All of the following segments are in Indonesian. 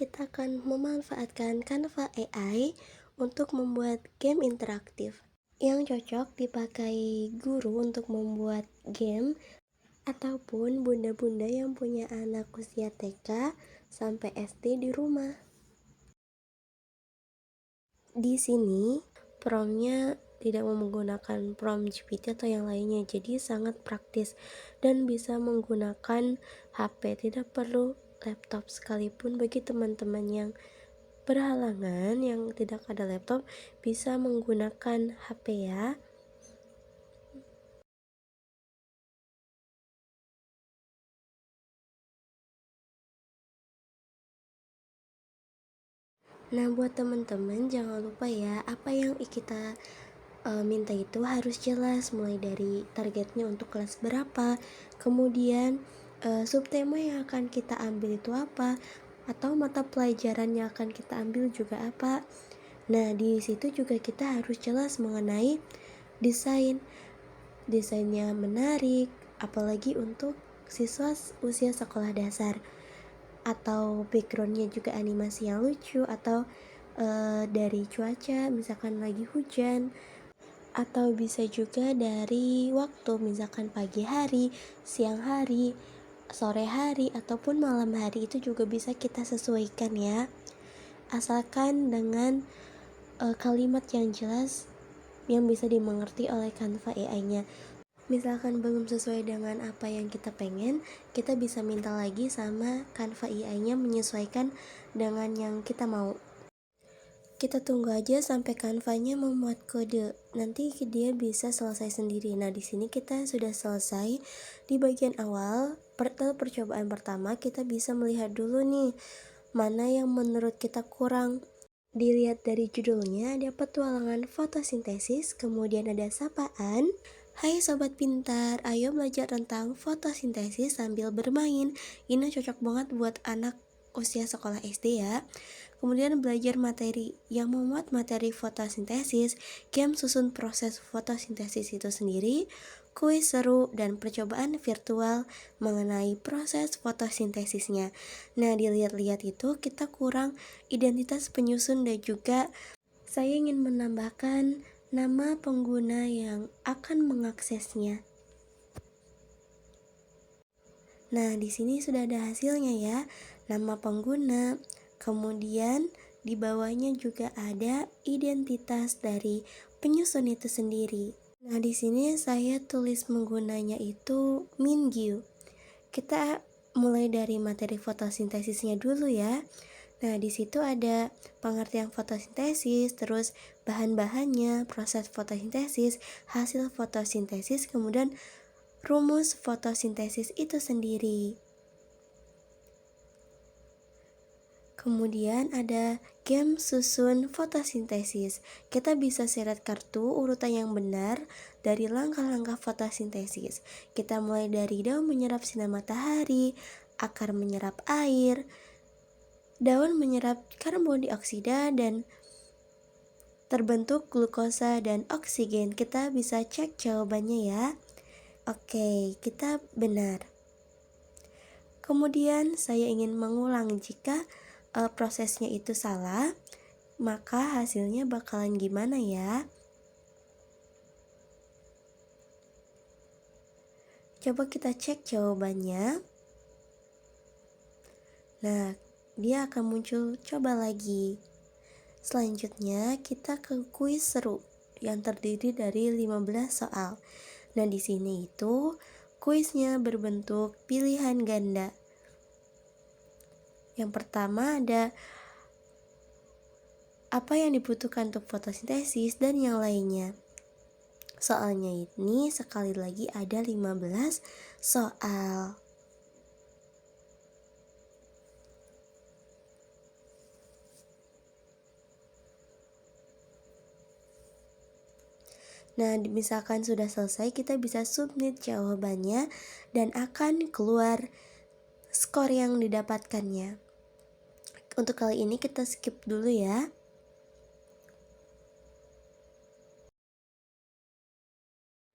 kita akan memanfaatkan Canva AI untuk membuat game interaktif yang cocok dipakai guru untuk membuat game ataupun bunda-bunda yang punya anak usia TK sampai SD di rumah. Di sini promptnya tidak menggunakan prompt GPT atau yang lainnya, jadi sangat praktis dan bisa menggunakan HP, tidak perlu laptop sekalipun. Bagi teman-teman yang berhalangan, yang tidak ada laptop, bisa menggunakan HP ya. Nah, buat teman-teman jangan lupa ya, apa yang kita minta itu harus jelas, mulai dari targetnya untuk kelas berapa, kemudian subtema yang akan kita ambil itu apa, atau mata pelajaran yang akan kita ambil juga apa. Nah, di situ juga kita harus jelas mengenai desainnya menarik, apalagi untuk siswa usia sekolah dasar, atau backgroundnya juga animasi yang lucu, atau dari cuaca misalkan lagi hujan, atau bisa juga dari waktu misalkan pagi hari, siang hari, sore hari, ataupun malam hari, itu juga bisa kita sesuaikan ya, asalkan dengan kalimat yang jelas yang bisa dimengerti oleh Canva AI-nya. Misalkan belum sesuai dengan apa yang kita pengen, kita bisa minta lagi sama Canva AI-nya menyesuaikan dengan yang kita mau. Kita tunggu aja sampai Canva-nya memuat kode, nanti dia bisa selesai sendiri. Nah, di sini kita sudah selesai. Di bagian awal, percobaan pertama, kita bisa melihat dulu nih, mana yang menurut kita kurang. Dilihat dari judulnya, ada petualangan fotosintesis, kemudian ada sapaan. Hai sobat pintar, ayo belajar tentang fotosintesis sambil bermain. Ini cocok banget buat anak usia sekolah SD ya. Kemudian belajar materi yang memuat materi fotosintesis, game susun proses fotosintesis itu sendiri, kuis seru, dan percobaan virtual mengenai proses fotosintesisnya. Nah, dilihat-lihat itu kita kurang identitas penyusun, dan juga saya ingin menambahkan nama pengguna yang akan mengaksesnya. Nah, di sini sudah ada hasilnya ya, nama pengguna, kemudian di bawahnya juga ada identitas dari penyusun itu sendiri. Nah, di sini saya tulis penggunanya itu Mingyu. Kita mulai dari materi fotosintesisnya dulu ya. Nah, di situ ada pengertian fotosintesis, terus bahan-bahannya, proses fotosintesis, hasil fotosintesis, kemudian rumus fotosintesis itu sendiri. Kemudian ada game susun fotosintesis. Kita bisa seret kartu urutan yang benar dari langkah-langkah fotosintesis. Kita mulai dari daun menyerap sinar matahari, akar menyerap air, daun menyerap karbon dioksida, dan terbentuk glukosa dan oksigen. Kita bisa cek jawabannya ya. Oke, kita benar. Kemudian saya ingin mengulang, jika prosesnya itu salah, maka hasilnya bakalan gimana ya? Coba kita cek jawabannya. Nah, dia akan muncul coba lagi. Selanjutnya kita ke kuis seru yang terdiri dari 15 soal. Nah, di sini itu kuisnya berbentuk pilihan ganda. Yang pertama ada apa yang dibutuhkan untuk fotosintesis dan yang lainnya. Soalnya ini sekali lagi ada 15 soal. Nah, misalkan sudah selesai, kita bisa submit jawabannya dan akan keluar skor yang didapatkannya. Untuk kali ini kita skip dulu ya. .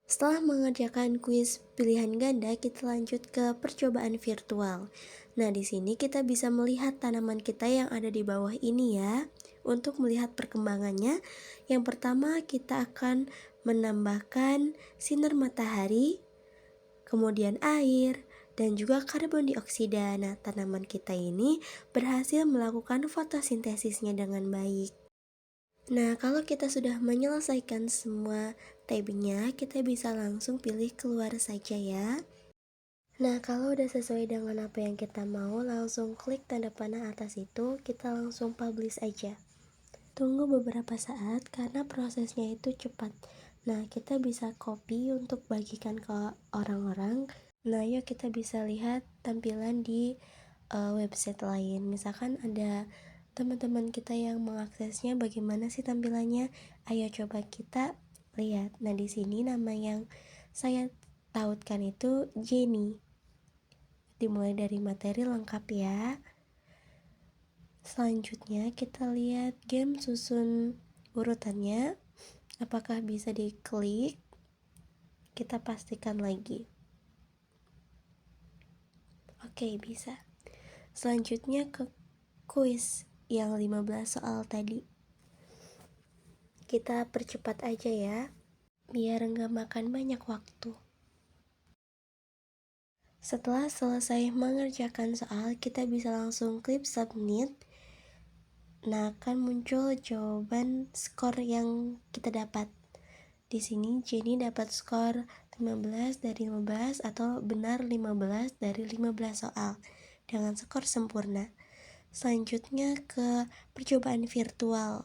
Setelah mengerjakan kuis pilihan ganda, kita lanjut ke percobaan virtual. Nah, di sini kita bisa melihat tanaman kita yang ada di bawah ini ya. Untuk melihat perkembangannya, yang pertama kita akan menambahkan sinar matahari, kemudian air, dan juga karbon dioksida. Nah, tanaman kita ini berhasil melakukan fotosintesisnya dengan baik. Nah, kalau kita sudah menyelesaikan semua tabnya, kita bisa langsung pilih keluar saja ya. Nah, kalau udah sesuai dengan apa yang kita mau, langsung klik tanda panah atas itu, kita langsung publish aja. Tunggu beberapa saat karena prosesnya itu cepat. Nah, kita bisa copy untuk bagikan ke orang-orang. Nah, yuk kita bisa lihat tampilan di website lain. Misalkan ada teman-teman kita yang mengaksesnya, bagaimana sih tampilannya? Ayo coba kita lihat. Nah, di sini nama yang saya tautkan itu Jenny. Dimulai dari materi lengkap ya. Selanjutnya kita lihat game susun urutannya. Apakah bisa diklik? Kita pastikan lagi. Oke, bisa. Selanjutnya ke kuis yang 15 soal tadi. Kita percepat aja ya, biar nggak makan banyak waktu. Setelah selesai mengerjakan soal, kita bisa langsung klik submit. Nah, akan muncul jawaban skor yang kita dapat. Di sini Jenny dapat skor 15 dari 15 atau benar 15 dari 15 soal dengan skor sempurna. Selanjutnya ke percobaan virtual.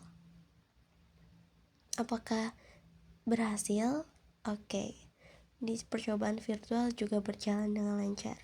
Apakah berhasil? Oke. Di percobaan virtual juga berjalan dengan lancar.